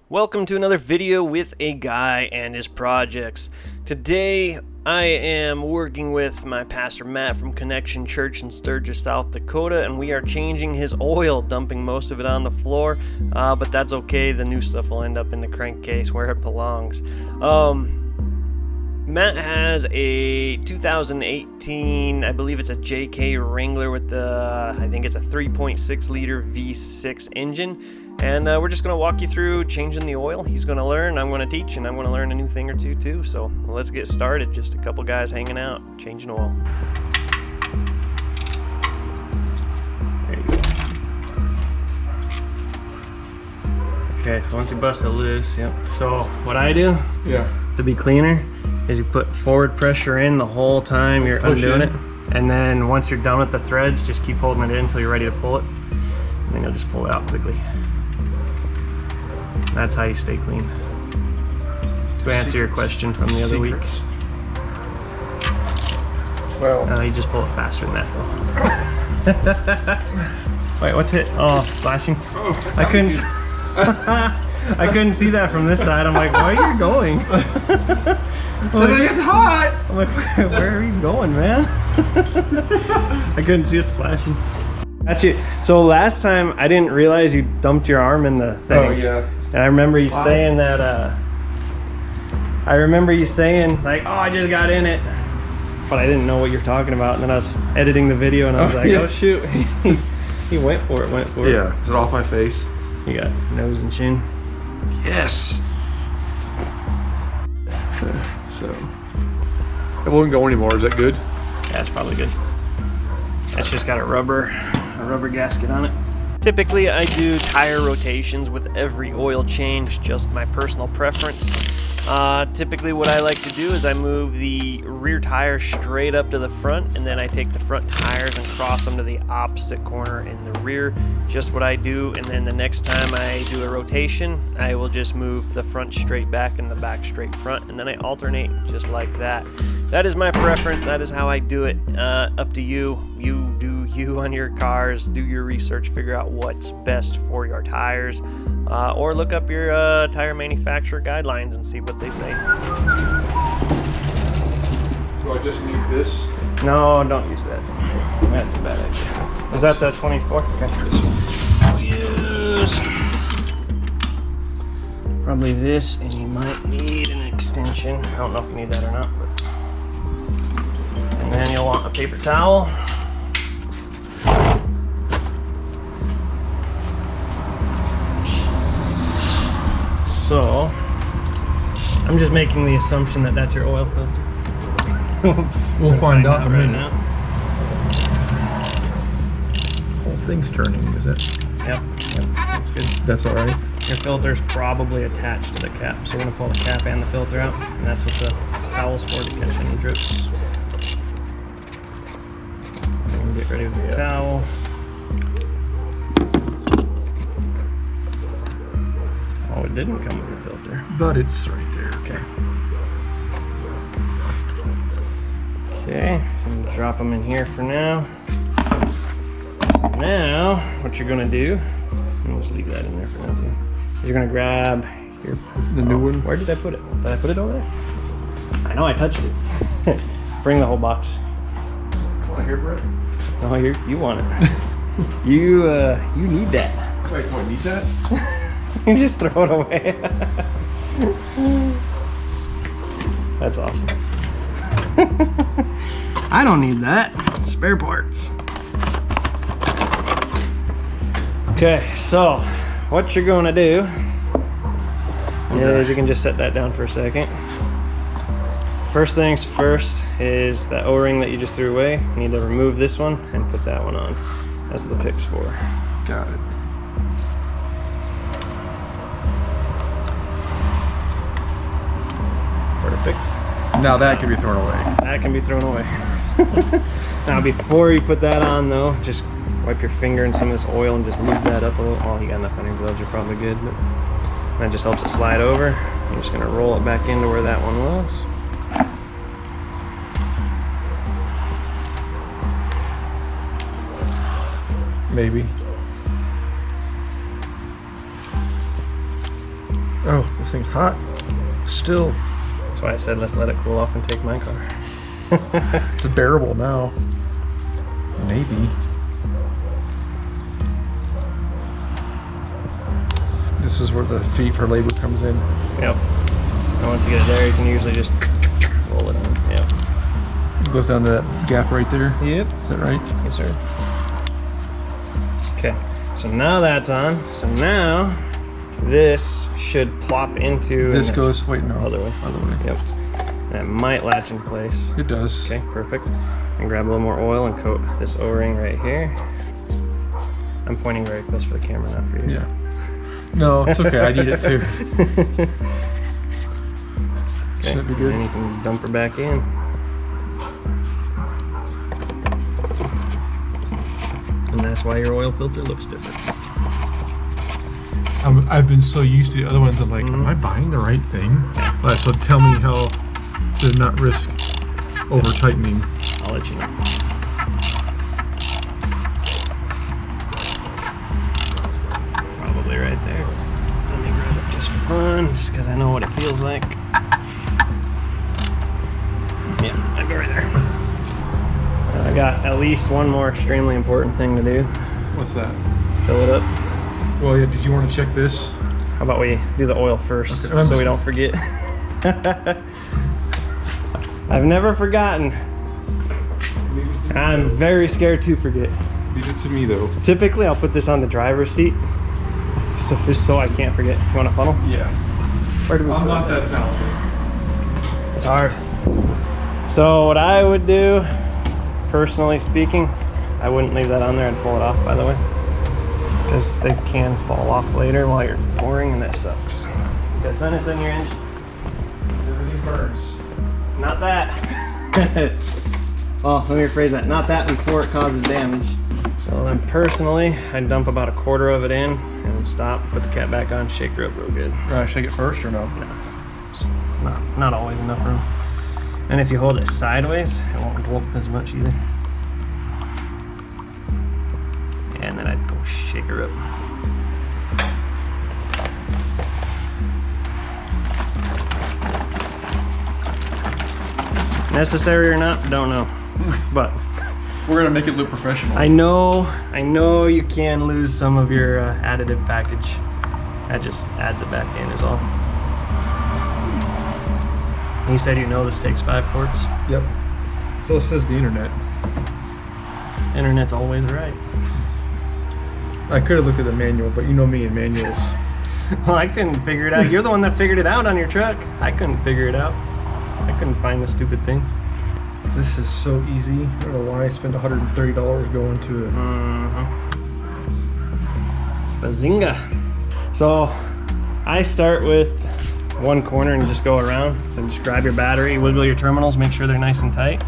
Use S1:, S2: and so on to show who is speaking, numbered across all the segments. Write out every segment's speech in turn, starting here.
S1: Welcome to another video with a guy and his projects. Today I am working with my pastor Matt from Connection Church in Sturgis, South Dakota, and we are changing his oil, dumping most of it on the floor, but that's okay. The new stuff will end up in the crankcase where it belongs. Matt has a 2018, I believe it's a JK Wrangler with I think it's a 3.6 liter V6 engine. And we're just going to walk you through changing the oil. He's going to learn, I'm going to teach, and I'm going to learn a new thing or two too. So let's get started. Just a couple guys hanging out, changing oil. There you go. Okay, so once you bust it loose, yep. So what I do to be cleaner is you put forward pressure in the whole time you're undoing it. And then once you're done with the threads, just keep holding it in until you're ready to pull it. And then you'll just pull it out quickly. That's how you stay clean. To answer your question from the other week. Well, you just pull it faster than that. Wait, what's it? Oh, splashing. I couldn't. I couldn't see that from this side. I'm like, where are you going?
S2: It's hot.
S1: I'm like, where are you going, man? I couldn't see it splashing. Actually, so last time I didn't realize you dumped your arm in the thing.
S2: Oh yeah.
S1: And I remember you saying that, like, oh, I just got in it. But I didn't know what you're talking about. And then I was editing the video and I was oh shoot. He went for it,
S2: Yeah, is it off my face?
S1: You got nose and chin.
S2: Yes. So, it won't go anymore, is that good?
S1: Yeah, it's probably good. It's just got a rubber gasket on it. Typically, I do tire rotations with every oil change, just my personal preference. Typically what I like to do is I move the rear tire straight up to the front, and then I take the front tires and cross them to the opposite corner in the rear. Just what I do, and then the next time I do a rotation, I will just move the front straight back and the back straight front, and then I alternate just like that. That is my preference. That is how I do it. Up to you. You do you on your cars. Do your research. Figure out what's best for your tires. Or look up your tire manufacturer guidelines and see what they say.
S2: Do I just need this?
S1: No, don't use that. That's a bad idea. Is that the 24? Okay.
S2: This one.
S1: I'll use probably this, and you might need an extension. I don't know if you need that or not, but. And then you'll want a paper towel. So, I'm just making the assumption that that's your oil filter.
S2: We'll find out
S1: right now.
S2: The whole thing's turning, is it?
S1: Yep, that's good.
S2: That's all right.
S1: Your filter's probably attached to the cap, so we're gonna pull the cap and the filter out, and that's what the towel's for, to catch any drips. I'm gonna get ready with the towel. Oh, it didn't come with a filter.
S2: But it's right there.
S1: Okay. Okay, so I'm gonna drop them in here for now. Now, what you're gonna do, and we'll just leave that in there for now too. You're gonna grab
S2: The new one?
S1: Where did I put it? Did I put it over there? I know I touched it. Bring the whole box.
S2: Want to hear, Brett?
S1: Oh, you want it. You need that.
S2: Wait, do I need that?
S1: You just throw it away. That's awesome. I don't need that. Spare parts. Okay, so what you're going to do is you can just set that down for a second. First things first is that O-ring that you just threw away. You need to remove this one and put that one on. That's the pick's for.
S2: Got it.
S1: Perfect.
S2: Now that can be thrown away.
S1: That can be thrown away. Now before you put that on though, just wipe your finger in some of this oil and just lube that up a little. Oh, you got enough on your gloves, you're probably good. But that just helps it slide over. I'm just gonna roll it back into where that one was.
S2: Maybe. Oh, this thing's hot. Still.
S1: That's why I said let's let it cool off and take my car.
S2: It's bearable now. Maybe. This is where the fee for labor comes in.
S1: Yep. And once you get it there, you can usually just roll it in. Yep.
S2: It goes down to that gap right there.
S1: Yep.
S2: Is that right?
S1: Yes, sir. Okay. So now that's on. So now this should plop into.
S2: This goes. Wait, no.
S1: Other way.
S2: Other way.
S1: Yep. And it might latch in place.
S2: It does.
S1: Okay, perfect. And grab a little more oil and coat this O-ring right here. I'm pointing very close for the camera, not for you.
S2: Yeah. No, it's okay. I need it too.
S1: Okay.
S2: Should be good.
S1: And you can dump her back in. And that's why your oil filter looks different.
S2: I've been so used to the other ones. I'm like, am I buying the right thing? So tell me how to not risk over tightening.
S1: I'll let you know. Probably right there. Let me grab it just for fun, just because I know what it feels like. Yeah, I'd go right there. I got at least one more extremely important thing to do.
S2: What's that?
S1: Fill it up.
S2: Well, yeah. Did you want to check this?
S1: How about we do the oil first,
S2: Okay,
S1: so we don't forget. I've never forgotten. I'm very scared to forget.
S2: Leave it to me though.
S1: Typically, I'll put this on the driver's seat, so just so I can't forget. You want a funnel?
S2: Yeah.
S1: Where do we
S2: I'm
S1: put
S2: not
S1: it?
S2: that talented.
S1: It's hard. So what I would do, personally speaking, I wouldn't leave that on there. I'd pull it off, by the way, because they can fall off later while you're pouring, and that sucks. Because then it's in your engine.
S2: Everything burns.
S1: Not that. Oh, let me rephrase that. Not that before it causes damage. So then personally, I'd dump about a quarter of it in and stop, put the cap back on, shake her up real good.
S2: Right, shake it first or no?
S1: No. It's not always enough room. And if you hold it sideways, it won't dwarf as much either. And then I'd go shake her up. Necessary or not, don't know. But
S2: we're gonna make it look professional.
S1: I know you can lose some of your additive package. That just adds it back in is all. And you said you know this takes 5 quarts?
S2: Yep. So says the internet.
S1: Internet's always right.
S2: I could have looked at the manual, but you know me and manuals.
S1: Well, I couldn't figure it out. You're the one that figured it out on your truck. I couldn't figure it out. I couldn't find the stupid thing.
S2: This is so easy. I don't know why I spent $130 going to it.
S1: Bazinga. So I start with one corner and just go around. So just grab your battery, wiggle your terminals, make sure they're nice and tight.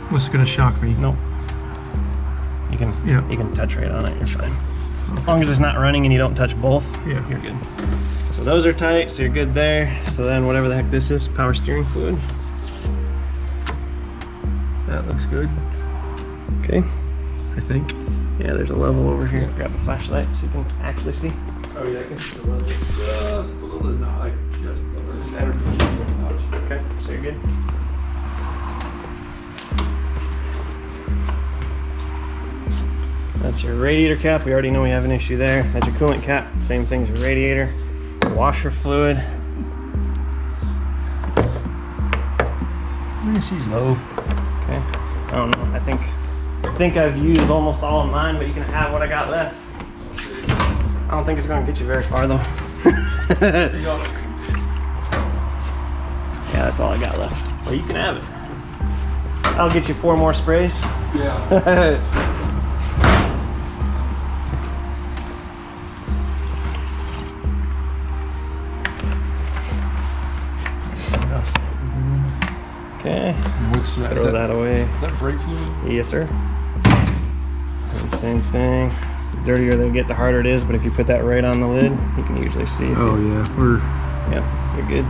S2: What's it gonna shock me?
S1: Nope. You can touch right on it, you're fine. Okay. As long as it's not running and you don't touch both,
S2: yeah,
S1: you're good. So those are tight, so you're good there. So then whatever the heck this is, power steering fluid.
S2: That looks good.
S1: Okay.
S2: I think.
S1: Yeah, there's a level over here. Grab a flashlight so you can actually see.
S2: Oh yeah, I can see the level. Just a little bit, not like just a little standard.
S1: Okay, so you're good. That's your radiator cap. We already know we have an issue there. That's your coolant cap. Same thing as your radiator. Washer fluid.
S2: She's low.
S1: Okay. I don't know. I think I've used almost all of mine, but you can have what I got left. I don't think it's going to get you very far though. Yeah, that's all I got left. Well, you can have it. I'll get you 4 more sprays.
S2: Yeah.
S1: Okay.
S2: What's that?
S1: Throw that away.
S2: Is that brake fluid?
S1: Yes, sir. And same thing. The dirtier they get, the harder it is, but if you put that right on the lid, you can usually see it.
S2: Oh yeah,
S1: Yep, you're good.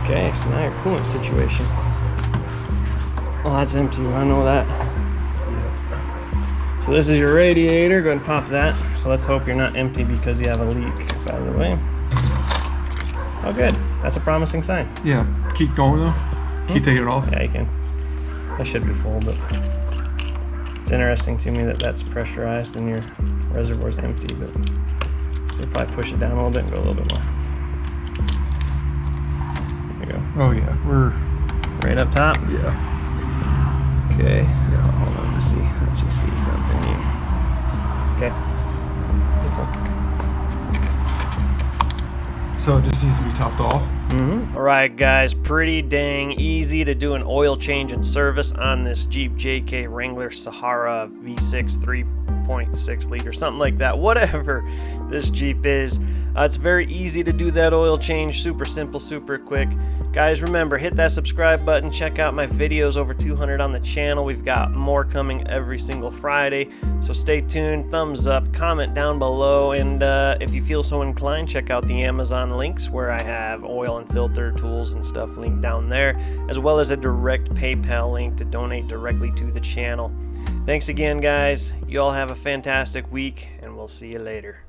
S1: Okay, so now your coolant situation. Well, that's empty, I know that. So this is your radiator, go ahead and pop that. So let's hope you're not empty because you have a leak, by the way. Oh, good. That's a promising sign.
S2: Yeah. Keep going though. Keep taking it off.
S1: Yeah, you can. That should be full, but it's interesting to me that that's pressurized and your reservoir's empty. But so you'll probably push it down a little bit and go a little bit more. There you go.
S2: Oh yeah, we're
S1: Right up top.
S2: yeah.
S1: Okay. Yeah, hold on to see. Let you see something here. Okay. This one.
S2: So it just needs to be topped off.
S1: Alright guys, pretty dang easy to do an oil change and service on this Jeep JK Wrangler Sahara V6 3.6 liter, something like that, whatever this Jeep is. It's very easy to do that oil change, super simple, super quick. Guys, remember, hit that subscribe button, check out my videos, over 200 on the channel. We've got more coming every single Friday, so stay tuned, thumbs up, comment down below, and if you feel so inclined, check out the Amazon links where I have oil and filter tools and stuff linked down there, as well as a direct PayPal link to donate directly to the channel. Thanks again, guys. You all have a fantastic week, and we'll see you later.